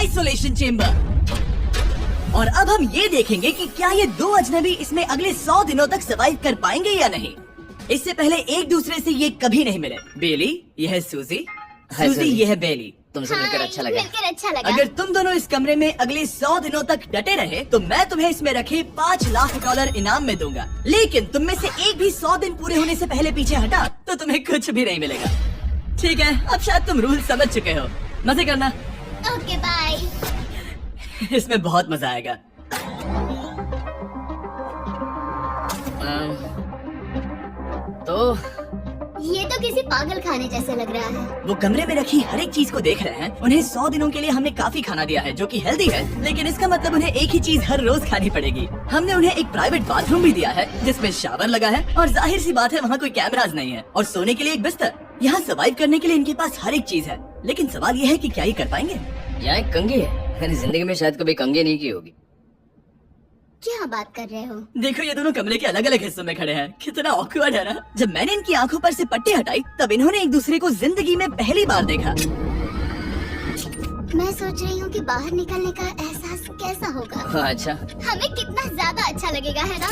Isolation chamber. और अब हम ये देखेंगे कि क्या ये दो अजनबी इसमें अगले 100 दिनों तक सर्वाइव कर पाएंगे या नहीं। इससे पहले एक दूसरे से ये कभी नहीं मिले। बेली, यह है सूजी। सूजी, यह है बेली। तुमसे मिलकर अच्छा लगा। अगर तुम दोनों इस कमरे में अगले 100 दिनों तक डटे रहे तो मैं तुम्हें इसमें रखे $5 लाख इनाम में दूंगा। लेकिन तुम में से एक भी 100 दिन पूरे होने से पहले पीछे हटा तो तुम्हें कुछ भी नहीं मिलेगा। ठीक है, अब शायद तुम रूल समझ चुके हो। मजे करना। Okay bye. इसमें बहुत मजा आएगा। तो ये तो किसी पागल खाने जैसे लग रहा है। वो कमरे में रखी हर एक चीज को देख रहे हैं। उन्हें 100 दिनों के लिए हमने काफी खाना दिया है जो कि हेल्दी है, लेकिन इसका मतलब उन्हें एक ही चीज हर रोज खानी पड़ेगी। हमने उन्हें एक प्राइवेट बाथरूम भी दिया है जिसमें शावर लगा है और जाहिर सी बात है वहाँ कोई कैमराज नहीं है, और सोने के लिए एक बिस्तर। यहाँ सर्वाइव करने के लिए इनके पास हर एक चीज है, लेकिन सवाल ये है कि क्या ये कर पाएंगे। यहाँ एक कंघी है, मैंने जिंदगी में शायद कभी कंघी नहीं की होगी। क्या बात कर रहे हो? देखो ये दोनों कमरे के अलग अलग हिस्सों में खड़े हैं। कितना ऑकवर्ड है ना। जब मैंने इनकी आंखों पर से पट्टी हटाई तब इन्होंने एक दूसरे को जिंदगी में पहली बार देखा। मैं सोच रही हूँ कि बाहर निकलने का एहसास कैसा होगा। अच्छा, हमें कितना ज्यादा अच्छा लगेगा, है ना?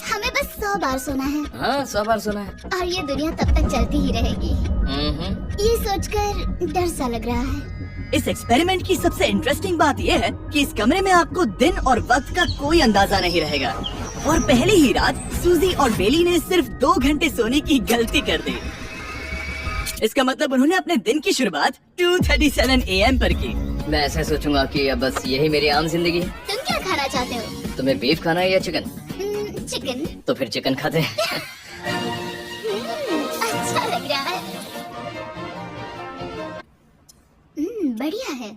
हमें बस 100 बार सोना है। हाँ 100 बार सोना है। और ये दुनिया तब तक चलती ही रहेगी। ये सोचकर डर सा लग रहा है। इस एक्सपेरिमेंट की सबसे इंटरेस्टिंग बात यह है कि इस कमरे में आपको दिन और वक्त का कोई अंदाजा नहीं रहेगा। और पहली ही रात सूजी और बेली ने सिर्फ 2 घंटे सोने की गलती कर दी। इसका मतलब उन्होंने अपने दिन की शुरुआत 2:37 AM पर की। मैं ऐसा सोचूंगा कि अब बस यही मेरी आम जिंदगी है। तुम क्या खाना चाहते हो? तुम्हें बीफ खाना है या चिकन? चिकन। तो फिर चिकन खाते हैं। अच्छा लग रहा है। बढ़िया है।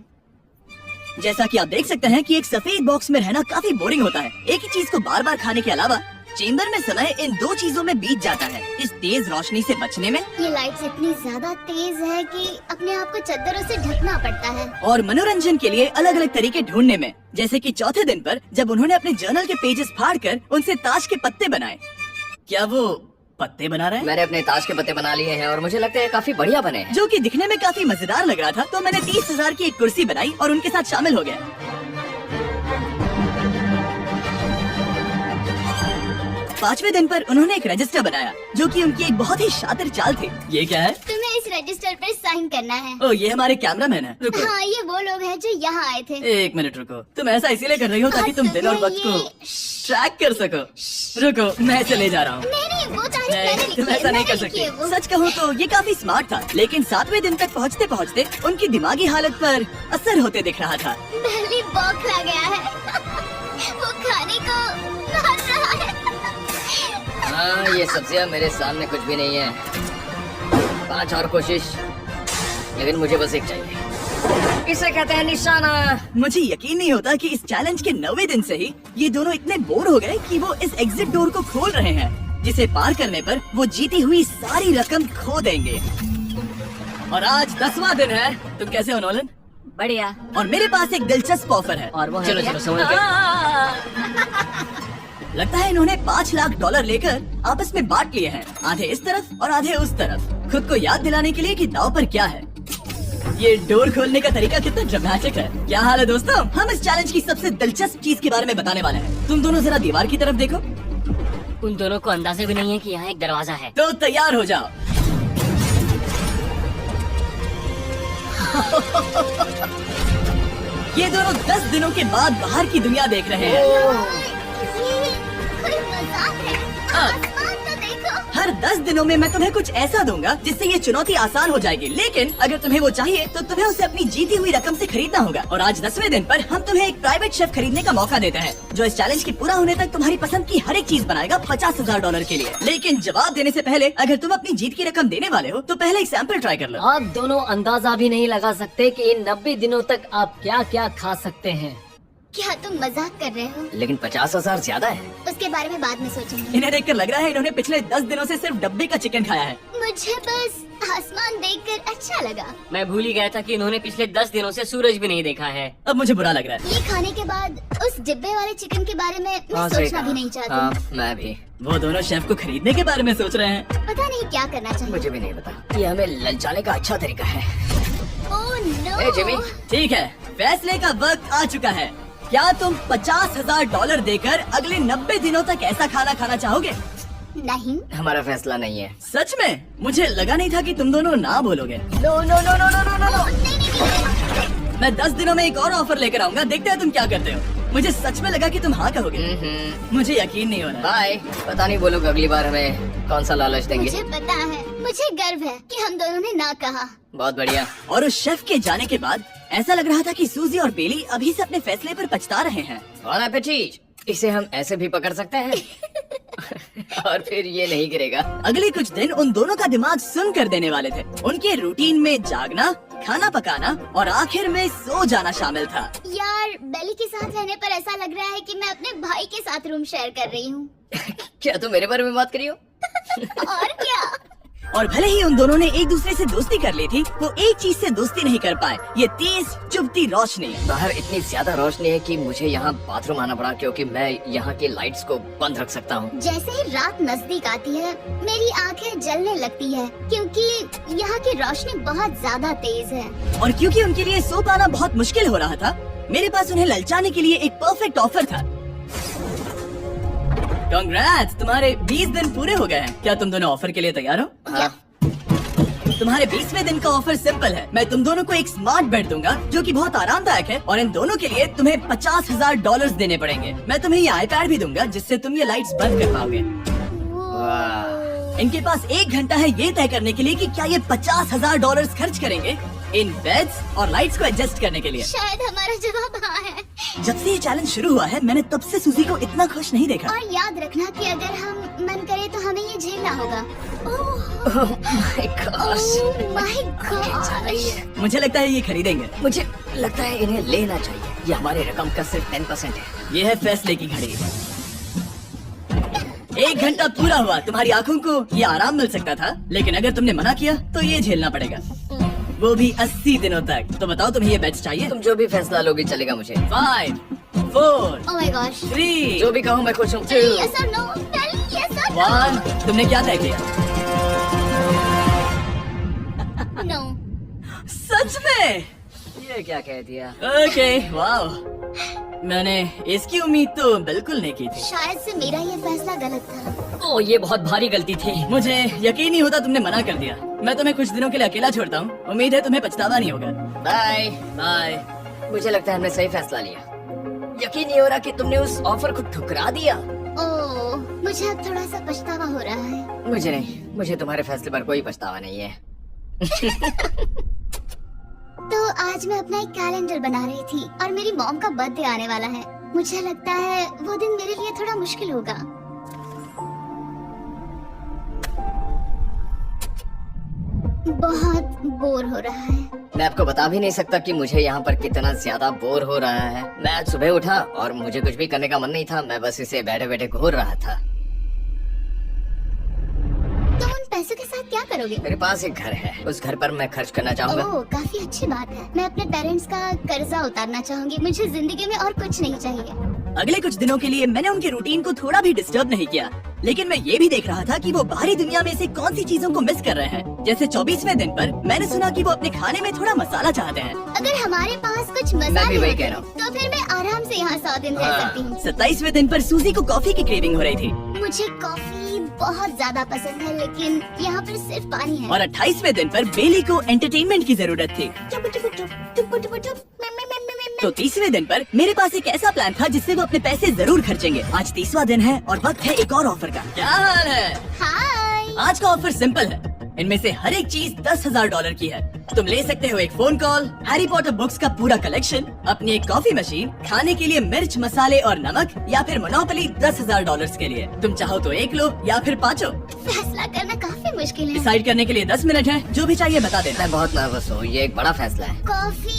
जैसा कि आप देख सकते हैं कि एक सफेद बॉक्स में रहना काफी बोरिंग होता है। एक ही चीज को बार बार खाने के अलावा चेम्बर में समय इन 2 चीजों में बीत जाता है। इस तेज रोशनी से बचने में, ये लाइट्स इतनी ज्यादा तेज है कि अपने आप को चद्दरों से ढकना पड़ता है। और मनोरंजन के लिए अलग अलग तरीके ढूंढने में, जैसे कि चौथे दिन पर जब उन्होंने अपने जर्नल के पेजेस फाड़कर उनसे ताश के पत्ते बनाए। क्या वो पत्ते बना रहे हैं? मैंने अपने ताश के पत्ते बना लिए हैं और मुझे लगता है काफी बढ़िया बने हैं। जो कि दिखने में काफी मजेदार लग रहा था, तो मैंने 30,000 की एक कुर्सी बनाई और उनके साथ शामिल हो गया। 5वें दिन पर उन्होंने एक रजिस्टर बनाया जो कि उनकी एक बहुत ही शातिर चाल थी। ये क्या है? तुम्हें इस रजिस्टर पर साइन करना है। ओ, ये हमारे कैमरामैन है। रुको। हाँ, ये वो लोग हैं जो यहाँ आए थे। 1 मिनट रुको। तुम ऐसा इसीलिए कर रही हो ताकि तुम दिन और वक्त को ट्रैक कर सको। रुको, मैं इसे ले जा रहा हूँ। नहीं, वो तारीफ मैंने नहीं, लिखी तुम है, ऐसा नहीं मैंने कर लिखी है सकते। वो। सच कहूँ तो ये काफी स्मार्ट था, लेकिन 7वें दिन तक पहुँचते पहुँचते उनकी दिमागी हालत पर असर होते दिख रहा था। बेली बौखला गया है। वो खाने को मार रहा है। हाँ, ये सब्जियाँ मेरे सामने कुछ भी नहीं है। 5 और कोशिश, लेकिन मुझे बस एक चाहिए। इसे कहते हैं निशाना। मुझे यकीन नहीं होता कि इस चैलेंज के 9वें दिन से ही ये दोनों इतने बोर हो गए कि वो इस एग्जिट डोर को खोल रहे हैं, जिसे पार करने पर वो जीती हुई सारी रकम खो देंगे। और आज 10वां दिन है। तुम कैसे हो नोलन? बढ़िया। और मेरे पास एक दिलचस्प ऑफर है। और वो चलो चलो समझ गए। लगता है इन्होंने $5 लाख लेकर आपस में बांट लिए हैं, आधे इस तरफ और आधे उस तरफ, खुद को याद दिलाने के लिए कि दाव पर क्या है। ये डोर खोलने का तरीका कितना ड्रामेटिक है। क्या हाल है दोस्तों? हम इस चैलेंज की सबसे दिलचस्प चीज के बारे में बताने वाले हैं। तुम दोनों जरा दीवार की तरफ देखो। उन दोनों को अंदाजा भी नहीं है कि यहाँ एक दरवाजा है। तो तैयार हो जाओ। ये दोनों 10 दिनों के बाद बाहर की दुनिया देख रहे हैं। ये कोई मजाक है। आसमान तो देखो। हर 10 दिनों में मैं तुम्हें कुछ ऐसा दूंगा जिससे ये चुनौती आसान हो जाएगी, लेकिन अगर तुम्हें वो चाहिए तो तुम्हें उसे अपनी जीती हुई रकम से खरीदना होगा। और आज 10वें दिन पर हम तुम्हें एक प्राइवेट शेफ खरीदने का मौका देते हैं जो इस चैलेंज के पूरा होने तक तुम्हारी पसंद की हर एक चीज बनाएगा $50,000 के लिए। लेकिन जवाब देने से पहले अगर तुम अपनी जीत की रकम देने वाले हो तो पहले एक सैंपल ट्राई कर लो। आप दोनों अंदाजा भी नहीं लगा सकते कि इन 90 दिनों तक आप क्या क्या खा सकते हैं। क्या तुम मजाक कर रहे हो? लेकिन 50,000 ज्यादा है। उसके बारे में बाद में सोचेंगे। इन्हें देखकर लग रहा है इन्होंने पिछले 10 दिनों से सिर्फ डब्बे का चिकन खाया है। मुझे बस आसमान देखकर अच्छा लगा। मैं भूल ही गया था कि इन्होंने पिछले 10 दिनों से सूरज भी नहीं देखा है। अब मुझे बुरा लग रहा है। ये खाने के बाद उस डिब्बे वाले चिकन के बारे में मैं सही सोचना कहा। भी नहीं चाहती। हाँ, मैं भी। वो दोनों शेफ को खरीदने के बारे में सोच रहे हैं। पता नहीं क्या करना चाहिए। मुझे भी नहीं पता। ये हमें ललचाने का अच्छा तरीका है। Oh no. ए, जिमी। ठीक है, फैसले का वक्त आ चुका है। क्या तुम $50,000 देकर अगले 90 दिनों तक ऐसा खाना खाना चाहोगे? नहीं। हमारा फैसला नहीं है। सच में? मुझे लगा नहीं था कि तुम दोनों ना बोलोगे। No no no no no no no no. मैं 10 दिनों में एक और ऑफर लेकर आऊंगा, देखते हैं तुम क्या करते हो। मुझे सच में लगा कि तुम हाँ कहोगे। मुझे यकीन नहीं हो रहा। बाय। पता नहीं वो लोग अगली बार हमें कौन सा लालच देंगे। मुझे पता है, मुझे गर्व है कि हम दोनों ने ना कहा। बहुत बढ़िया। और उस शेफ के जाने के बाद ऐसा लग रहा था कि सूजी और बेली अभी से अपने फैसले पर पछता रहे हैं। बॉन एपेटीट। इसे हम ऐसे भी पकड़ सकते हैं और फिर ये नहीं गिरेगा। अगले कुछ दिन उन दोनों का दिमाग सुन कर देने वाले थे। उनके रूटीन में जागना, खाना पकाना और आखिर में सो जाना शामिल था। यार, बेली के साथ रहने पर ऐसा लग रहा है कि मैं अपने भाई के साथ रूम शेयर कर रही हूँ। क्या तुम मेरे बारे में बात करी हो? और क्या? और भले ही उन दोनों ने एक दूसरे से दोस्ती कर ली थी, वो एक चीज से दोस्ती नहीं कर पाए, ये तेज चुभती रोशनी। बाहर इतनी ज्यादा रोशनी है कि मुझे यहाँ बाथरूम आना पड़ा क्योंकि मैं यहाँ की लाइट्स को बंद रख सकता हूँ। जैसे ही रात नजदीक आती है, मेरी आंखें जलने लगती है क्योंकि यहाँ की रोशनी बहुत ज्यादा तेज है। और क्योंकि उनके लिए सो पाना बहुत मुश्किल हो रहा था, मेरे पास उन्हें ललचाने के लिए एक परफेक्ट ऑफर था। कांग्रेट्स, तुम्हारे 20 दिन पूरे हो गए हैं। क्या तुम दोनों ऑफर के लिए तैयार हो? हाँ। तुम्हारे 20वें दिन का ऑफर सिंपल है। मैं तुम दोनों को एक स्मार्ट बेड दूंगा जो कि बहुत आरामदायक है, और इन दोनों के लिए तुम्हें $50,000 देने पड़ेंगे। मैं तुम्हें ये iPad भी दूंगा जिससे तुम ये लाइट्स बंद कर पाओगे। वाह। इनके पास 1 घंटा है ये तय करने के लिए कि क्या ये $50,000 खर्च करेंगे इन बेड्स और लाइट्स को एडजस्ट करने के लिए। शायद हमारा जवाब हाँ है। जब से ये चैलेंज शुरू हुआ है, मैंने तब से सूजी को इतना खुश नहीं देखा। और याद रखना कि अगर हम मन करे तो हमें ये झेलना होगा। Oh my gosh। My God. मुझे लगता है ये खरीदेंगे। मुझे लगता है इन्हें लेना चाहिए। ये हमारी रकम का सिर्फ 10% है। ये है फैसले की घड़ी। 1 घंटा पूरा हुआ, तुम्हारी आंखों को ये आराम मिल सकता था, लेकिन अगर तुमने मना किया तो ये झेलना पड़ेगा, वो भी 80 दिनों तक। तो बताओ, तुम्हें ये बेड्स चाहिए? तुम जो भी फैसला लोगे चलेगा मुझे। 5, 4, ओह माय गॉश। 3, जो भी कहूँ मैं खुश हूँ। यस और नो? यस और 1। तुमने क्या तय किया? नो? सच में? ये क्या कह दिया? ओके, वाह। मैंने इसकी उम्मीद तो बिल्कुल नहीं की थी। शायद से मेरा ये फैसला गलत था। ओह, ये बहुत भारी गलती थी। मुझे यकीन नहीं होता तुमने मना कर दिया। मैं तुम्हें कुछ दिनों के लिए अकेला छोड़ता हूँ। उम्मीद है तुम्हें पछतावा नहीं होगा। बाय। बाय। मुझे लगता है हमने सही फैसला लिया। यकीन नहीं हो रहा कि तुमने उस ऑफर को ठुकरा दिया। ओह, मुझे अब थोड़ा सा पछतावा हो रहा है। मुझे नहीं, मुझे तुम्हारे फैसले पर कोई पछतावा नहीं है। तो आज मैं अपना एक कैलेंडर बना रही थी और मेरी मॉम का बर्थडे आने वाला है। मुझे लगता है वो दिन मेरे लिए थोड़ा मुश्किल होगा। बहुत बोर हो रहा है। मैं आपको बता भी नहीं सकता कि मुझे यहाँ पर कितना ज्यादा बोर हो रहा है। मैं आज सुबह उठा और मुझे कुछ भी करने का मन नहीं था। मैं बस इसे बैठे बैठे घूर रहा था। तो उन पैसों के साथ क्या करोगे? मेरे पास एक घर है, उस घर पर मैं खर्च करना चाहूंगा। ओह, काफी अच्छी बात है। मैं अपने पेरेंट्स का कर्जा उतारना चाहूंगी। मुझे जिंदगी में और कुछ नहीं चाहिए। अगले कुछ दिनों के लिए मैंने उनके रूटीन को थोड़ा भी डिस्टर्ब नहीं किया, लेकिन मैं ये भी देख रहा था कि वो बाहरी दुनिया में से कौन सी चीजों को मिस कर रहे हैं। जैसे 24वें दिन पर मैंने सुना कि वो अपने खाने में थोड़ा मसाला चाहते हैं। अगर हमारे पास कुछ मैं भी मसाले वही होते कह रहा हूँ। तो फिर मैं आराम से यहाँ 100 दिन रह हाँ। सकती हूँ। 27वें दिन पर सूजी को कॉफी की क्रेविंग हो रही थी, मुझे कॉफी बहुत ज्यादा पसंद है, लेकिन यहाँ पर सिर्फ पानी है। और 28वें दिन पर बेली को एंटरटेनमेंट की जरूरत थी। तो 30वें दिन पर मेरे पास एक ऐसा प्लान था जिससे वो अपने पैसे जरूर खर्चेंगे। आज 30वां दिन है और वक्त है एक और ऑफर का। क्या हाल है? हाय। आज का ऑफर सिंपल है। इनमें से हर एक चीज $10,000 की है। तुम ले सकते हो एक phone call, Harry Potter books का पूरा कलेक्शन, अपनी एक कॉफी मशीन, खाने के लिए मिर्च मसाले और नमक, या फिर मोनोपोली $10,000 के लिए। तुम चाहो तो एक लो या फिर 5। फैसला करना काफी मुश्किल है। डिसाइड करने के लिए 10 मिनट है। जो भी चाहिए बता देना। मैं बहुत नर्वस हूँ, ये एक बड़ा फैसला है। कॉफी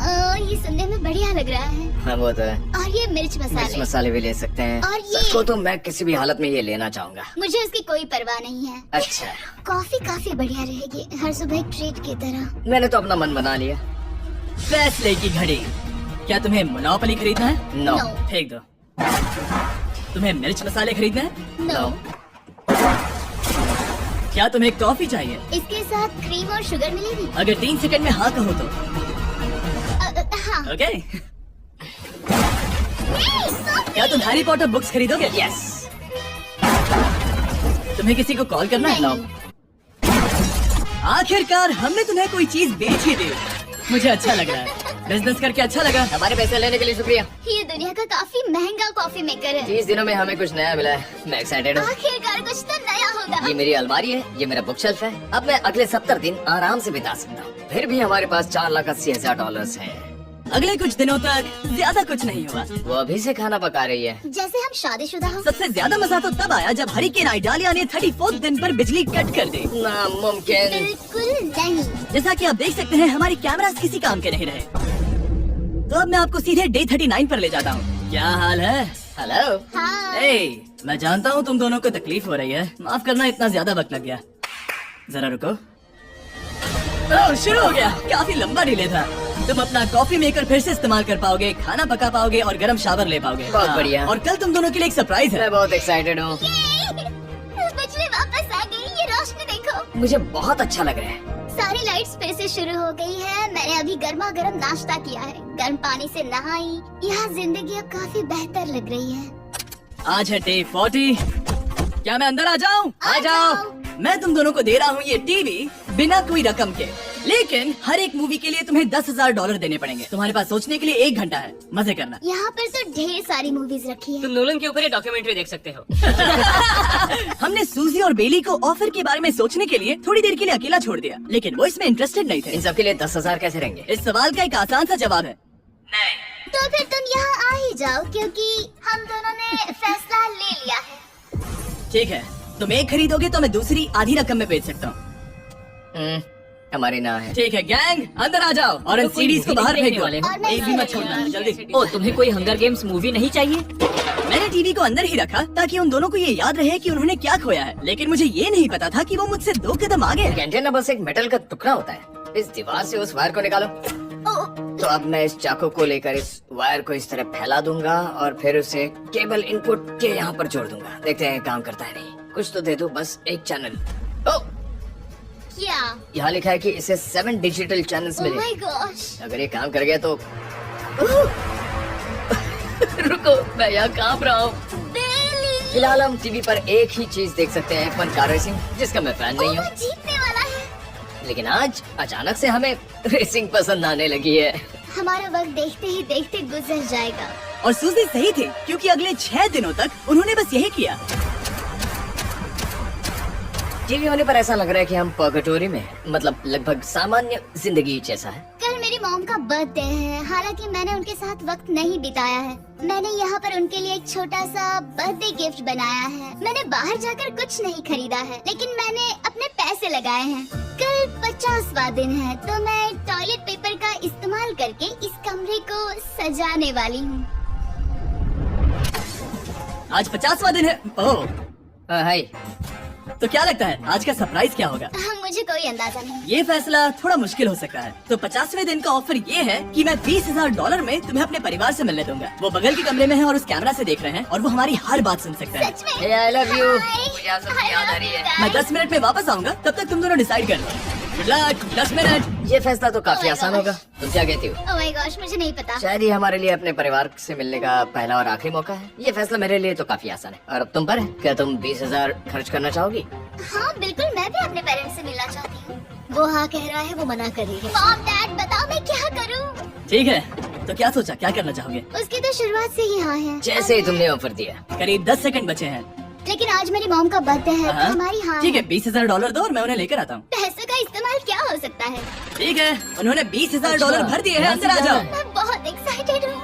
ये सुनने में बढ़िया लग रहा है। हाँ वो तो है। और ये मिर्च मिर्च मसाले, मसाले भी ले सकते हैं। और ये- सच को तो मैं किसी भी हालत में ये लेना चाहूंगा। मुझे उसकी कोई परवाह नहीं है। अच्छा, कॉफी काफी बढ़िया रहेगी, हर सुबह एक ट्रीट की तरह। मैंने तो अपना मन बना लिया। फैसले की घड़ी। क्या तुम्हें मोनोपोली खरीदना है? नो। No. फेंक दो। तुम्हें मिर्च मसाले खरीदना है? नो। क्या तुम्हें कॉफी चाहिए? इसके साथ क्रीम और शुगर मिलेगी? अगर 3 सेकंड में हाँ कहो तो। हाँ। ओके। क्या तुम हैरी पॉटर बुक्स खरीदोगे? यस। तुम्हें किसी को कॉल करना है? नहीं। आखिरकार हमने तुम्हें कोई चीज बेच ही दी। मुझे अच्छा लग रहा है। बिजनेस करके अच्छा लगा। हमारे पैसे लेने के लिए शुक्रिया। ये दुनिया का काफी महंगा कॉफी मेकर है। 30 दिनों में हमें कुछ नया मिला है। मैं एक्साइटेड हूँ। आखिरकार कुछ तो नया होगा। ये मेरी अलमारी है, ये मेरा बुक शेल्फ है। अब मैं अगले 70 दिन आराम से बिता सकता हूँ। फिर भी हमारे पास $4,80,000 है। अगले कुछ दिनों तक ज्यादा कुछ नहीं हुआ। वो अभी से खाना पका रही है। जैसे हम शादीशुदा हो। सबसे ज्यादा मजा तो तब आया जब हरिकेन आइडालिया ने 34 दिन पर बिजली कट कर दी। नामुमकिन। बिल्कुल नहीं। जैसा कि आप देख सकते हैं हमारे कैमरास किसी काम के नहीं रहे। तो अब मैं आपको सीधे डे 39 पर ले जाता हूँ। क्या हाल है? हेलो। हाँ। ए, मैं जानता हूँ तुम दोनों को तकलीफ हो रही है। माफ करना इतना ज्यादा वक्त लग गया। जरा रुको। ओह, शुरू हो गया। काफी लंबा डिले था। तुम अपना कॉफी मेकर फिर से इस्तेमाल कर पाओगे, खाना पका पाओगे और गर्म शावर ले पाओगे। बहुत हाँ, बढ़िया। और कल तुम दोनों के लिए एक सरप्राइज है। मैं बहुत एक्साइटेड हूँ। बिजली वापस आ गई। ये रोशनी देखो। मुझे बहुत अच्छा लग रहा है। सारी लाइट्स फिर से शुरू हो गई है। मैंने अभी गर्मा गर्म नाश्ता किया है, गर्म पानी से नहाई। यहाँ जिंदगी अब काफी बेहतर लग रही है। आज है डे 40। क्या मैं अंदर आ जाऊँ? आ जाओ। मैं तुम दोनों को दे रहा हूँ ये टीवी बिना कोई रकम के, लेकिन हर एक मूवी के लिए तुम्हें $10,000 देने पड़ेंगे। तुम्हारे पास सोचने के लिए 1 घंटा है। मजे करना। यहाँ पर तो ढेर सारी मूवीज रखी है। तुम नोलन के ऊपर ये डॉक्यूमेंट्री देख सकते हो। हमने सूजी और बेली को ऑफर के बारे में सोचने के लिए थोड़ी देर के लिए अकेला छोड़ दिया, लेकिन वो इसमें इंटरेस्टेड नहीं थे। इन सब के लिए 10,000 कैसे रहेंगे? इस सवाल का एक आसान सा जवाब है तो फिर तुम यहाँ आ ही जाओ, क्योंकि हम दोनों ने फैसला ले लिया है। ठीक है, तुम एक खरीदोगे तो मैं दूसरी आधी रकम में बेच सकता हूँ। हमारी ना है। ठीक है गैंग, अंदर आ जाओ और इन तो कोई सीडीज को movie बाहर नहीं फेंक देखने दो। वाले और मैं एक भी मत इसमें छोड़ना, जल्दी। ओ, तुम्हें कोई हंगर गेम्स मूवी नहीं चाहिए? मैंने टीवी को अंदर ही रखा ताकि उन दोनों को ये याद रहे कि उन्होंने क्या खोया है, लेकिन मुझे ये नहीं पता था कि वो मुझसे 2 कदम आगे है। एक एंटेना बस एक मेटल का टुकड़ा होता है। इस दीवार से उस वायर को निकालो। तो अब मैं इस चाकू को लेकर इस वायर को इस तरह फैला दूंगा और फिर उसे केबल इनपुट के यहाँ पर जोड़ दूंगा। देखते हैं काम करता है नहीं। कुछ तो दे दो, बस एक चैनल। ओह, क्या? यहाँ लिखा है कि इसे 7 डिजिटल चैनल्स Oh मिले। my gosh! अगर ये काम कर गया तो रुको, मैं यहाँ कांप रहा हूँ। Really? फिलहाल हम टीवी पर एक ही चीज देख सकते हैं, F1 कार रेसिंग, जिसका मैं फैन नहीं वो हूँ। जीतने वाला है। लेकिन आज अचानक से हमें रेसिंग पसंद आने लगी है। हमारा वक्त देखते ही देखते गुजर जाएगा। और सूजी सही थी, क्योंकि अगले 6 दिनों तक उन्होंने बस यही किया। टीवी होने पर ऐसा लग रहा है कि हम पर्गेटोरी में हैं। मतलब लगभग सामान्य जिंदगी जैसा है। कल मेरी मॉम का बर्थडे है, हालांकि मैंने उनके साथ वक्त नहीं बिताया है। मैंने यहाँ पर उनके लिए एक छोटा सा बर्थडे गिफ्ट बनाया है। मैंने बाहर जाकर कुछ नहीं खरीदा है, लेकिन मैंने अपने पैसे लगाए हैं। कल 50वां दिन है, तो मैं टॉयलेट पेपर का इस्तेमाल करके इस कमरे को सजाने वाली हूँ। आज 50वां दिन है। ओह, हाय। तो क्या लगता है आज का सरप्राइज क्या होगा? मुझे कोई अंदाजा नहीं। ये फैसला थोड़ा मुश्किल हो सकता है। तो 50वें दिन का ऑफर ये है कि मैं $20,000 में तुम्हें अपने परिवार से मिलने दूंगा। वो बगल के कमरे में है और उस कैमरा से देख रहे हैं और वो हमारी हर बात सुन सकते हैं। सच में? Hey, I love you. Hi. मुझे आप सबकी I याद आ love रही you, है। Dad. मैं 10 मिनट में वापस आऊंगा, तब तक तुम दोनों डिसाइड कर लो। Good luck. 10 मिनट। ये फैसला तो काफी Oh my आसान gosh. होगा। तुम क्या कहती हो? Oh my gosh, मुझे नहीं पता। शायद ये हमारे लिए अपने परिवार से मिलने का पहला और आखिरी मौका है। ये फैसला मेरे लिए तो काफी आसान है। और अब तुम पर है। क्या तुम 20,000 खर्च करना चाहोगी? हाँ बिल्कुल, मैं भी अपने पेरेंट्स से मिलना चाहती हूँ। वो हाँ कह रहा है, वो मना कर रही है। मॉम डैड बताओ मैं क्या करूँ? ठीक है, तो क्या सोचा, क्या करना चाहोगे? उसकी तो शुरुआत से ही हाँ है। जैसे ही तुमने ऑफर दिया। करीब 10 सेकंड बचे हैं। लेकिन आज मेरी मॉम का बर्थडे है, हाँ? तो हमारी हाँ ठीक है, $20,000 दो और मैं उन्हें लेकर आता हूँ। पैसों का इस्तेमाल क्या हो सकता है? ठीक है, उन्होंने $20,000 भर दिए हैं। अंदर आ जाओ। मैं बहुत एक्साइटेड हूँ।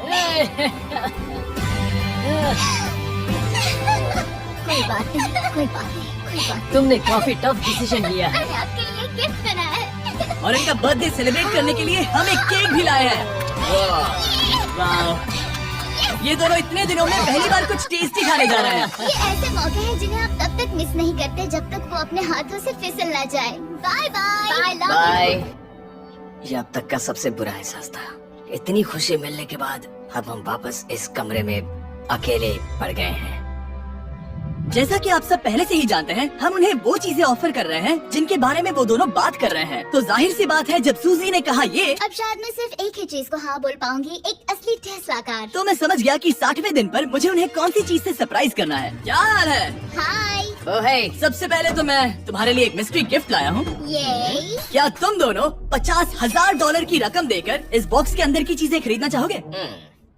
कोई बात नहीं, कोई बात नहीं, कोई बात तुमने काफी टफ डिसीजन लिया है। नहीं। मैंने आपके लिए गिफ्ट बनाया है। और इनका बर्थडे सेलिब्रेट करने के लिए हम एक केक भी लाए हैं। वाह, ये दोनों इतने दिनों में पहली बार कुछ टेस्टी खाने जा रहे हैं। ये ऐसे मौके हैं जिन्हें आप तब तक मिस नहीं करते जब तक वो अपने हाथों से फिसल ना जाए। Bye bye. बाय। ये अब तक का सबसे बुरा एहसास था। इतनी खुशी मिलने के बाद अब हम वापस इस कमरे में अकेले पड़ गए हैं। जैसा कि आप सब पहले से ही जानते हैं, हम उन्हें वो चीजें ऑफर कर रहे हैं जिनके बारे में वो दोनों बात कर रहे हैं। तो जाहिर सी बात है, जब सूजी ने कहा ये, अब शायद मैं सिर्फ एक ही चीज को हाँ बोल पाऊंगी, एक असली टेस्ला कार। तो मैं समझ गया कि 60वें दिन पर मुझे उन्हें कौन सी चीज से सरप्राइज करना है। क्या हाल है? हाय। ओ हे, सबसे पहले तो मैं तुम्हारे लिए एक मिस्ट्री गिफ्ट लाया हूँ। ये क्या तुम दोनों $50,000 की रकम देकर इस बॉक्स के अंदर की चीजें खरीदना चाहोगे?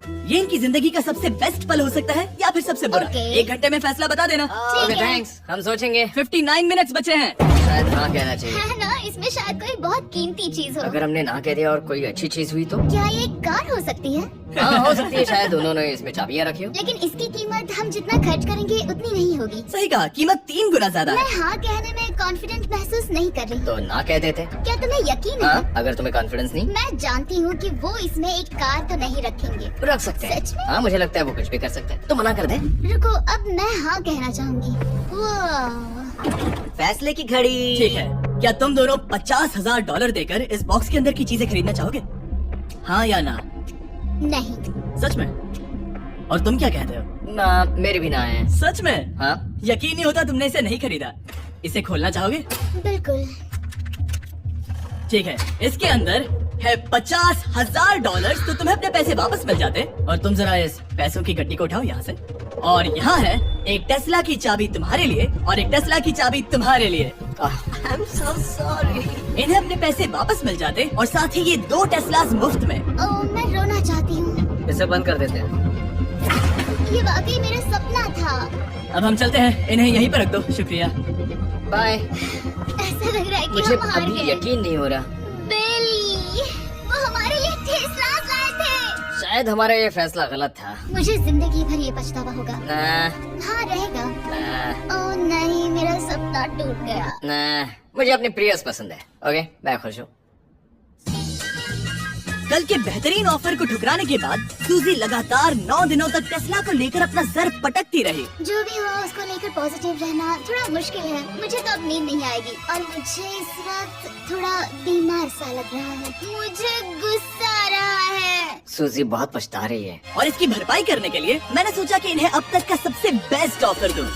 ये इनकी जिंदगी का सबसे बेस्ट पल हो सकता है या फिर सबसे बुरा। Okay. 1 घंटे में फैसला बता देना। ओके थैंक्स, हम सोचेंगे। 59 मिनट्स बचे हैं। शायद हाँ कहना चाहिए। है ना, इसमें शायद कोई बहुत कीमती चीज हो। अगर हमने ना कह दिया और कोई अच्छी चीज हुई तो? क्या ये एक कार हो सकती है? हाँ हो सकती है, शायद उन्होंने इसमें चाबियां रखी हो। लेकिन इसकी कीमत हम जितना खर्च करेंगे उतनी नहीं होगी। सही कहा, कीमत 3 गुना ज्यादा मैं है। हाँ कहने में कॉन्फिडेंट महसूस नहीं कर रही। तो ना कह देते। क्या तुम्हें यकीन हाँ, है? अगर तुम्हें कॉन्फिडेंस नहीं, मैं जानती हूँ कि वो इसमें एक कार तो नहीं रखेंगे। रख सकते हैं। सच में? हाँ मुझे लगता है वो कुछ भी कर सकते हैं। तो मना कर दे। रुको, अब मैं हाँ कहना चाहूंगी। वाह, फैसले की घड़ी। ठीक है, क्या तुम दोनों $50,000 देकर इस बॉक्स के अंदर की चीजें खरीदना चाहोगे? हाँ या ना? नहीं। सच में? और तुम क्या कहते हो? ना, मेरे भी ना है। सच में? हाँ यकीन नहीं होता तुमने इसे नहीं खरीदा। इसे खोलना चाहोगे? बिल्कुल। ठीक है, इसके अंदर है $50,000, तो तुम्हें अपने पैसे वापस मिल जाते। और तुम जरा इस पैसों की गड्डी को उठाओ यहाँ से। और यहाँ है एक टेस्ला की चाबी तुम्हारे लिए और एक टेस्ला की चाबी तुम्हारे लिए। I'm so sorry। इन्हें अपने पैसे वापस मिल जाते और साथ ही ये 2 टेस्लास मुफ्त में। ओह, मैं रोना चाहती हूँ। इसे बंद कर देते हैं। ये वाकई मेरा सपना था। अब हम चलते हैं, इन्हें यहीं पर रख दो। शुक्रिया। बाय। ऐसा लग रहा है कि मुझे हम हार अभी गए। यकीन नहीं हो रहा। बिली, वो हमारे लिए टेस्ला लाए थे। शायद हमारा ये फैसला गलत था। मुझे जिंदगी भर ये पछतावा होगा। ना हाँ रहेगा। ना ओह नहीं, मेरा सपना टूट गया। ना, मुझे अपनी प्रियस पसंद है। ओके, मैं खुश हूँ। कल के बेहतरीन ऑफर को ठुकराने के बाद सूजी लगातार 9 दिनों तक टेस्ला को लेकर अपना सर पटकती रही। जो भी हुआ उसको लेकर पॉजिटिव रहना थोड़ा मुश्किल है। मुझे तो अब नींद नहीं आएगी और मुझे इस वक्त थोड़ा बीमार सा लग रहा है। मुझे गुस्सा आ रहा है। सूजी बहुत पछता रही है। और इसकी भरपाई करने के लिए मैंने सोचा कि इन्हें अब तक का सबसे बेस्ट ऑफर दूं।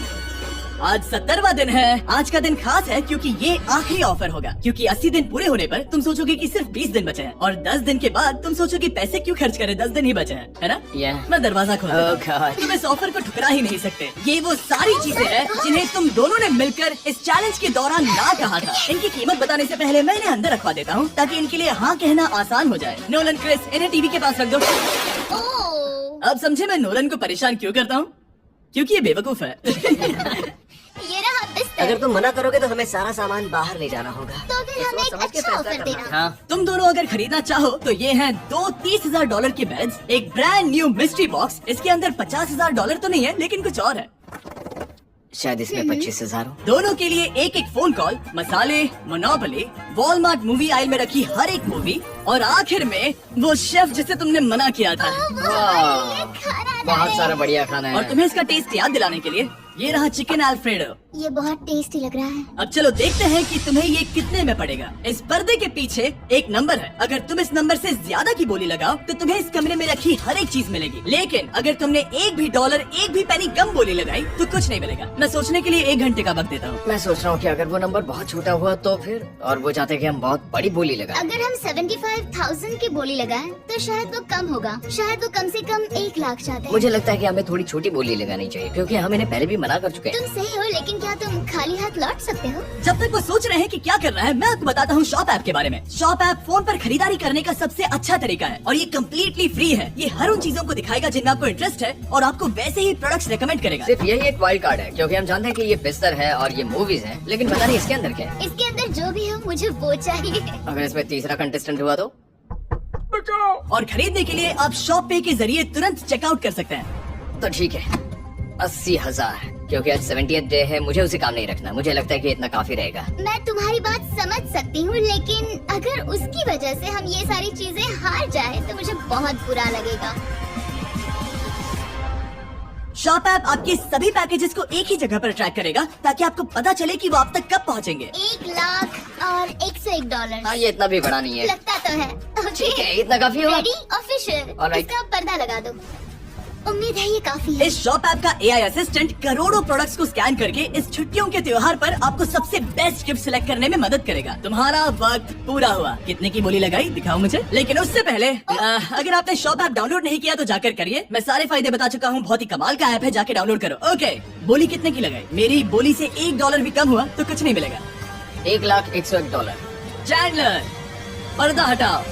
आज 70वां दिन है। आज का दिन खास है क्योंकि ये आखिरी ऑफर होगा। क्योंकि 80 दिन पूरे होने पर तुम सोचोगे कि सिर्फ 20 दिन बचे हैं और 10 दिन के बाद तुम सोचोगे पैसे क्यों खर्च करें, 10 दिन ही बचे हैं, है ना? Yeah। मैं दरवाजा खोल देता हूँ। Oh God। तुम इस ऑफर को ठुकरा ही नहीं सकते। ये वो सारी चीजें हैं जिन्हें तुम दोनों ने मिलकर इस चैलेंज के दौरान ना कहा था। इनकी कीमत बताने से पहले मैं इन्हें अंदर रखवा देता हूँ ताकि इनके लिए हाँ कहना आसान हो जाए। नोलन, क्रिस, इन्हें टीवी के पास रख दो। ओह, अब समझे मैं नोलन को परेशान क्यों करता हूँ? क्योंकि ये बेवकूफ है। ये रहा बिस्तर। अगर तुम मना करोगे तो हमें सारा सामान बाहर ले जाना होगा। तो फिर हमें एक अच्छा ऑफर देना। हाँ, तुम दोनों अगर खरीदना चाहो तो ये हैं 2 $30,000 के बेड्स, एक ब्रांड न्यू मिस्ट्री बॉक्स। इसके अंदर $50,000 तो नहीं है लेकिन कुछ और है। शायद इसमें 25,000 हो। दोनों के लिए एक एक फोन कॉल, मसाले, मोनोपोली, वॉलमार्ट मूवी आयल में रखी हर एक मूवी और आखिर में वो शेफ जिसे तुमने मना किया था। वाह, खाना बहुत सारा बढ़िया खाना और है। तुम्हें इसका टेस्ट याद दिलाने के लिए ये रहा चिकन अल्फ्रेडो। ये बहुत टेस्टी लग रहा है। अब चलो देखते हैं कि तुम्हें ये कितने में पड़ेगा। इस पर्दे के पीछे एक नंबर है। अगर तुम इस नंबर से ज्यादा की बोली लगाओ तो तुम्हें इस कमरे में रखी हर एक चीज मिलेगी। लेकिन अगर तुमने एक भी डॉलर, एक भी पेनी कम बोली लगाई तो कुछ नहीं मिलेगा। मैं सोचने के लिए 1 घंटे का वक्त देता हूँ। मैं सोच रहा हूँ कि अगर वो नंबर बहुत छोटा हुआ तो फिर, और वो चाहते कि हम बहुत बड़ी बोली लगाएं। अगर हम 75,000 की बोली लगाएं तो शायद वो कम होगा। शायद वो कम से कम 1 लाख चाहते हैं। मुझे लगता है कि हमें थोड़ी छोटी बोली लगानी चाहिए क्योंकि हम इन्हें पहले भी मना कर चुके हैं। तुम सही हो, लेकिन क्या तुम खाली हाथ लौट सकते हो? जब तक वो सोच रहे हैं कि क्या करना है, मैं आपको बताता हूँ शॉप ऐप के बारे में। शॉप ऐप फोन पर खरीदारी करने का सबसे अच्छा तरीका है और ये कम्प्लीटली फ्री है। ये हर उन चीजों को दिखाएगा जिनमें आपको इंटरेस्ट है और आपको वैसे ही प्रोडक्ट्स रेकमेंड करेगा। सिर्फ यही एक वाइल्ड कार्ड है क्योंकि हम जानते हैं कि ये बिस्तर है और ये मूवीज हैं, लेकिन पता नहीं इसके अंदर क्या है। इसके अंदर जो भी हो मुझे वो चाहिए। अगर इसमें तीसरा कंटेस्टेंट हुआ तो? और खरीदने के लिए आप शॉप पे के जरिए तुरंत चेकआउट कर सकते हैं। तो ठीक है, 80,000। क्योंकि आज 70th डे है, मुझे उसे काम नहीं रखना। मुझे लगता है कि इतना काफी रहेगा। मैं तुम्हारी बात समझ सकती हूँ, लेकिन अगर उसकी वजह से हम ये सारी चीजें हार जाए तो मुझे बहुत बुरा लगेगा। शॉप ऐप आपके सभी पैकेजेस को एक ही जगह पर ट्रैक करेगा ताकि आपको पता चले कि वो आप तक कब पहुंचेंगे। 1 लाख और $101। हाँ, ये इतना भी बड़ा नहीं है। लगता तो है। ठीक है, इतना काफी होगा। Ready official. Alright. इसका पर्दा लगा दो। उम्मीद है ये काफी है। इस शॉप ऐप का AI असिस्टेंट करोड़ों प्रोडक्ट्स को स्कैन करके इस छुट्टियों के त्योहार पर आपको सबसे बेस्ट गिफ्ट सिलेक्ट करने में मदद करेगा। तुम्हारा वक्त पूरा हुआ। कितने की बोली लगाई दिखाओ मुझे। लेकिन उससे पहले अगर आपने शॉप ऐप डाउनलोड नहीं किया तो जाकर करिए। मैं सारे फायदे बता चुका हूँ। बहुत ही कमाल का ऐप है, जाके डाउनलोड करो। ओके, बोली कितने की लगाई? मेरी बोली से $1 भी कम हुआ तो कुछ नहीं मिलेगा। $1,01,001। चैंडलर, पर्दा हटाओ।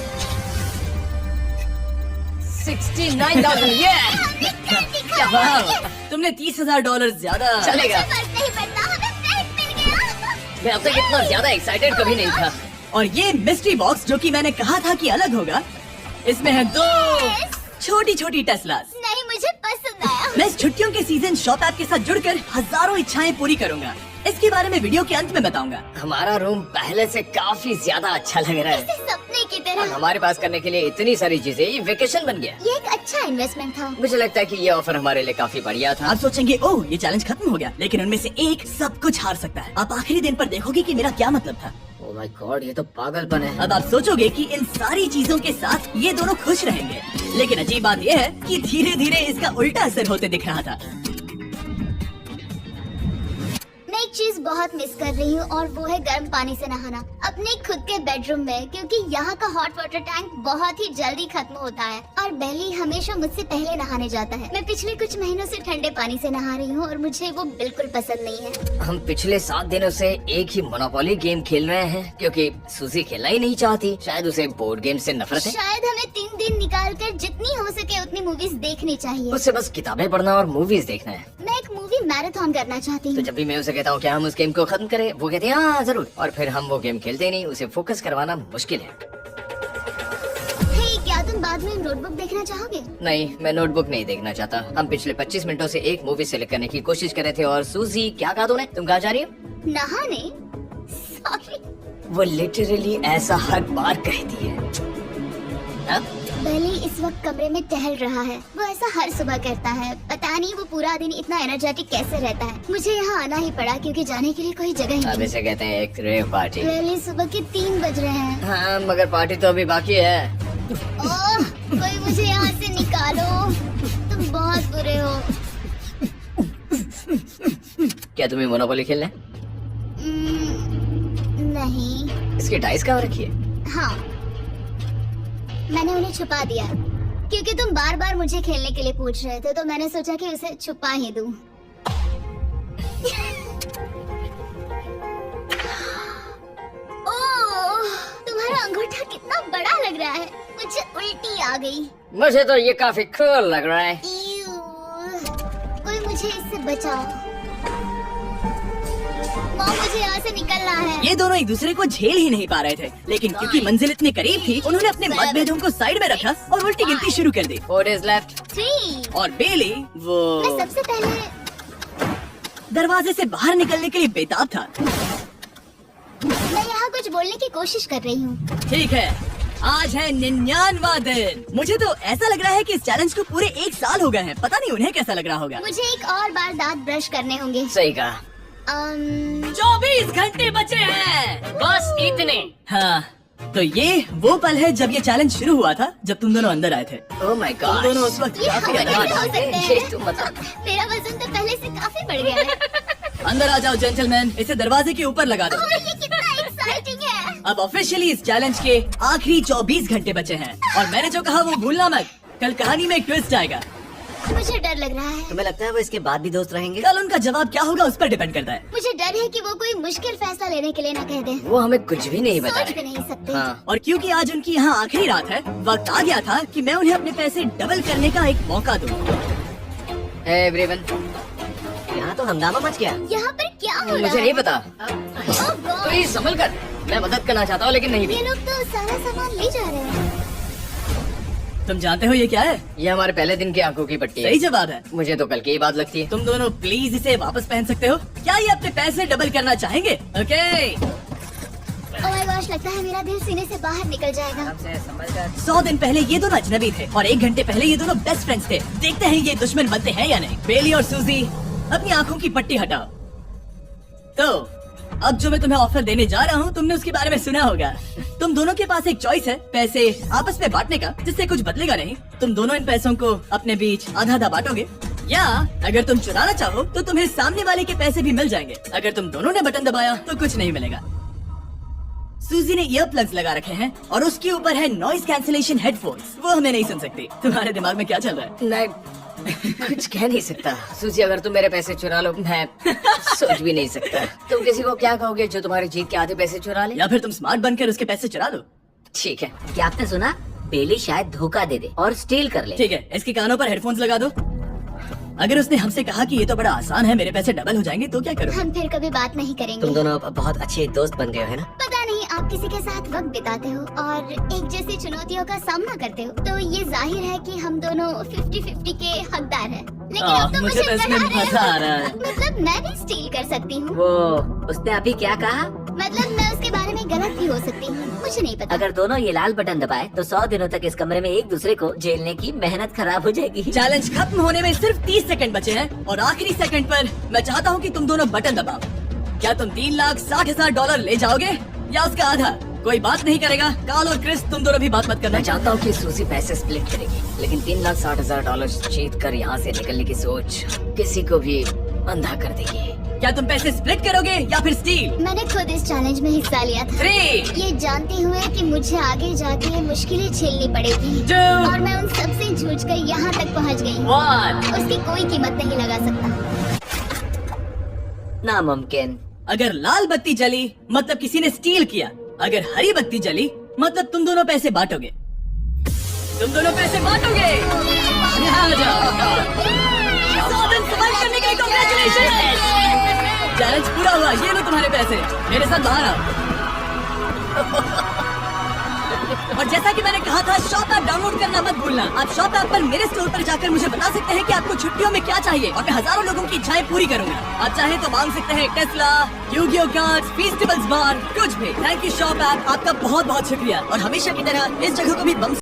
69,000। क्या बात! तुमने $30,000 ज्यादा। चलेगा। फर्क नहीं पड़ता, हमें फ्लैट मिल गया। मैं अब तक इतना ज्यादा एक्साइटेड कभी नहीं था। और ये मिस्ट्री बॉक्स जो कि मैंने कहा था कि अलग होगा, इसमें है 2 छोटी छोटी टेस्लास। नहीं, मुझे पसंद आया। मैं इस छुट्टियों के सीजन शॉप ऐप के साथ जुड़कर हजारों इच्छाएं पूरी करूंगा। इसके बारे में वीडियो के अंत में बताऊंगा। हमारा रूम पहले से काफी ज्यादा अच्छा लग रहा है। इसे सपने की और तरह। हमारे पास करने के लिए इतनी सारी चीजें, ये वेकेशन बन गया। ये एक अच्छा इन्वेस्टमेंट था। मुझे लगता है कि ये ऑफर हमारे लिए काफी बढ़िया था। आप सोचेंगे ओह ये चैलेंज खत्म हो गया, लेकिन उनमें से एक सब कुछ हार सकता है। आप आखिरी दिन पर देखोगे कि मेरा क्या मतलब था। ओह माय गॉड, ये तो पागलपन है। अब आप सोचोगे कि इन सारी चीजों के साथ ये दोनों खुश रहेंगे, लेकिन अजीब बात यह है कि धीरे धीरे इसका उल्टा असर होते दिख रहा था। मैं एक चीज बहुत मिस कर रही हूँ और वो है गर्म पानी से नहाना अपने खुद के बेडरूम में, क्योंकि यहाँ का हॉट वाटर टैंक बहुत ही जल्दी खत्म होता है और बेली हमेशा मुझसे पहले नहाने जाता है। मैं पिछले कुछ महीनों से ठंडे पानी से नहा रही हूँ और मुझे वो बिल्कुल पसंद नहीं है। हम पिछले 7 दिनों से एक ही मोनोपोली गेम खेल रहे हैं क्योंकि सूजी खेलना ही नहीं चाहती। शायद उसे बोर्ड गेम से नफरत है। शायद हमें 3 दिन निकाल कर जितनी हो सके उतनी मूवीज देखनी चाहिए। उससे बस किताबें पढ़ना और मूवीज देखना है। मैं एक मूवी मैराथन करना चाहती तो हूँ। जब भी मैं उसे कहता हूँ क्या हम उस गेम को खत्म करें, वो कहते हैं हाँ जरूर, और फिर हम वो गेम खेलते ही नहीं। उसे फोकस करवाना मुश्किल है। हे, क्या तुम बाद में नोटबुक देखना चाहोगे? नहीं, मैं नोटबुक नहीं देखना चाहता। हम पिछले 25 मिनटों से एक मूवी सेलेक्ट करने की कोशिश कर रहे थे। और सूजी, क्या कहा तूने? तुम कहाँ जा रही हो? नहाने? सॉरी। वो लिटरली ऐसा हर बार कहती है। हाँ? बेली इस वक्त कमरे में टहल रहा है। वो ऐसा हर सुबह करता है। पता नहीं वो पूरा दिन इतना एनर्जेटिक कैसे रहता है। मुझे यहाँ आना ही पड़ा क्योंकि जाने के लिए कोई जगह ही अब नहीं। इसे कहते हैं एक रेव पार्टी। बेली, सुबह के 3 बज रहे हैं। हाँ, मगर पार्टी तो अभी बाकी है। ओह, कोई मुझे यहाँ से निकालो। तुम बहुत बुरे हो। क्या तुम्हें मोनोपोली खेलना है? नहीं। इसकी डाइस कहाँ रखी है? हाँ, मैंने उन्हें छुपा दिया क्योंकि तुम बार बार मुझे खेलने के लिए पूछ रहे थे, तो मैंने सोचा कि उसे छुपा ही दूं। ओह, तुम्हारा अंगूठा कितना बड़ा लग रहा है। मुझे उल्टी आ गई। मुझे तो ये काफी कूल लग रहा है। ईऊ, कोई मुझे इससे बचाओ। मॉम, मुझे यहाँ से निकलना है। ये दोनों एक दूसरे को झेल ही नहीं पा रहे थे, लेकिन क्योंकि मंजिल इतनी करीब थी, उन्होंने अपने मतभेदों को साइड में रखा और उल्टी गिनती शुरू कर दी। 4 days left। 3। और बेली वो मैं सबसे पहले दरवाजे से बाहर निकलने के लिए बेताब था। मैं यहाँ कुछ बोलने की कोशिश कर रही हूँ। ठीक है, आज है 99वां दिन। मुझे तो ऐसा लग रहा है कि इस चैलेंज को पूरे 1 साल हो गए हैं। पता नहीं उन्हें कैसा लग रहा होगा। मुझे एक और बार दांत ब्रश करने होंगे। सही कहा। 24 घंटे बचे हैं। बस इतने। हाँ, तो ये वो पल है जब ये चैलेंज शुरू हुआ था, जब तुम दोनों अंदर आए थे। ओह माय तुम गॉड। दोनों उस वक्त ये काफी हमारे अलग लिए हो थे। सकते हैं। ये तुम मतलब मेरा वजन तो पहले से काफी बढ़ गया है। अंदर आ जाओ जेंटलमैन, इसे दरवाजे के ऊपर लगा दो। ओह, ये कितना एक्साइटिंग है। अब ऑफिशियली इस चैलेंज के आखिरी 24 घंटे बचे हैं, और मैंने जो कहा वो भूलना मत। कल कहानी में एक ट्विस्ट आएगा। मुझे डर लग रहा है। तुम्हें लगता है वो इसके बाद भी दोस्त रहेंगे? कल उनका जवाब क्या होगा उस पर डिपेंड करता है। मुझे डर है कि वो कोई मुश्किल फैसला लेने के लिए ना कह दे। वो हमें कुछ भी नहीं सोच भी बताए। नहीं सकते। हाँ। और क्योंकि आज उनकी यहाँ आखिरी रात है, वक्त आ गया था कि मैं उन्हें अपने पैसे डबल करने का एक मौका दूं। एवरीवन, यहाँ तो हंगामा मच गया। यहाँ पर क्या हो रहा मुझे है? नहीं पता। ओह गॉड, प्लीज संभल कर। मैं मदद करना चाहता हूँ लेकिन नहीं भी। ये लोग तो सारा सामान ले जा रहे हैं। तुम जानते हो ये क्या है? ये हमारे पहले दिन की आंखों की पट्टी है। सही जवाब है। मुझे तो कल की ही बात लगती है। तुम दोनों प्लीज इसे वापस पहन सकते हो? क्या ये अपने पैसे डबल करना चाहेंगे? ओके। ओह माय गॉश, लगता है मेरा दिल सीने से बाहर निकल जाएगा। हमसे समझदार 100 दिन पहले ये दोनों अजनबी थे और 1 घंटे पहले ये दोनों बेस्ट फ्रेंड्स थे। देखते हैं ये दुश्मन बनते हैं या नहीं। बेली और सूजी, अपनी आंखों की पट्टी हटाओ। तो अब जो मैं तुम्हें ऑफर देने जा रहा हूँ, तुमने उसके बारे में सुना होगा। तुम दोनों के पास एक चॉइस है पैसे आपस में बांटने का, जिससे कुछ बदलेगा नहीं। तुम दोनों इन पैसों को अपने बीच आधा आधा बांटोगे, या अगर तुम चुराना चाहो तो तुम्हें सामने वाले के पैसे भी मिल जाएंगे। अगर तुम दोनों ने बटन दबाया तो कुछ नहीं मिलेगा। सूजी ने ईयर प्लग्स लगा रखे हैं और उसके ऊपर है नॉइज कैंसिलेशन हेडफोन्स। वो हमें नहीं सुन सकती। तुम्हारे दिमाग में क्या चल रहा है? नहीं, कुछ कह नहीं सकता। सूजी, अगर तुम मेरे पैसे चुरा लो, मैं सोच भी नहीं सकता। तुम किसी को क्या कहोगे जो तुम्हारी जीत के आधे पैसे चुरा ले? या फिर तुम स्मार्ट बनकर उसके पैसे चुरा दो। ठीक है। क्या आपने सुना? बेली शायद धोखा दे दे और स्टील कर ले। ठीक है, इसके कानों पर हेडफोन्स लगा दो। अगर उसने हमसे कहा कि ये तो बड़ा आसान है, मेरे पैसे डबल हो जाएंगे, तो क्या करोगे? हम फिर कभी बात नहीं करेंगे। तुम दोनों अब बहुत अच्छे दोस्त बन गए हो, है ना? पता नहीं, आप किसी के साथ वक्त बिताते हो और एक जैसी चुनौतियों का सामना करते हो, तो ये जाहिर है कि हम दोनों 50-50 के हकदार हैं। लेकिन अब तो मुझे तो इसमें पढ़ा रहे मजा हो। आ रहा है। मतलब मैं भी स्टील कर सकती हूँ। वो उसने अभी क्या कहा? मतलब मैं उसके बारे में गलत भी हो सकती हूँ, मुझे नहीं पता। अगर दोनों ये लाल बटन दबाए तो 100 दिनों तक इस कमरे में एक दूसरे को झेलने की मेहनत खराब हो जाएगी। चैलेंज खत्म होने में सिर्फ 30 सेकंड बचे हैं और आखिरी सेकंड पर मैं चाहता हूँ कि तुम दोनों बटन दबाओ। क्या तुम $3,60,000 ले जाओगे या उसका आधा? कोई बात नहीं करेगा। कार्ल और क्रिस, तुम दोनों भी बात मत करना। मैं चाहता हूँ कि सूजी पैसे स्प्लिट करेगी, लेकिन $3,60,000 जीत कर यहाँ से निकलने की सोच किसी को भी अंधा कर देगी। क्या तुम पैसे स्प्लिट करोगे या फिर स्टील? मैंने खुद इस चैलेंज में हिस्सा लिया था, 3, ये जानते हुए कि मुझे आगे जाके मुश्किलें झेलनी पड़ेगी 2, और मैं उन सब से जूझ कर यहाँ तक पहुँच गई। 1। उसकी कोई कीमत नहीं लगा सकता। नामुमकिन। अगर लाल बत्ती जली मतलब किसी ने स्टील किया, अगर हरी बत्ती जली मतलब तुम दोनों पैसे बांटोगे। तुम दोनों पैसे बांटोगे। यहाँ आ जाओ। 100 दिन सर्वाइव करने के लिए कांग्रेचुलेशन। चैलेंज पूरा हुआ। ये लो तुम्हारे पैसे, मेरे साथ बाहर आओ। और जैसा कि मैंने कहा था, शॉप ऐप डाउनलोड करना मत भूलना। आप शॉप ऐप पर मेरे स्टोर पर जाकर मुझे बता सकते हैं कि आपको छुट्टियों में क्या चाहिए और मैं हजारों लोगों की इच्छाएं पूरी करूंगा। आप चाहे तो मांग सकते हैं टेस्ला, यूगियो कार्ड्स, फेस्टिवल्स बार, कुछ भी। थैंक यू शॉप ऐप, आपका बहुत बहुत शुक्रिया। और हमेशा की तरह इस जगह को भी बम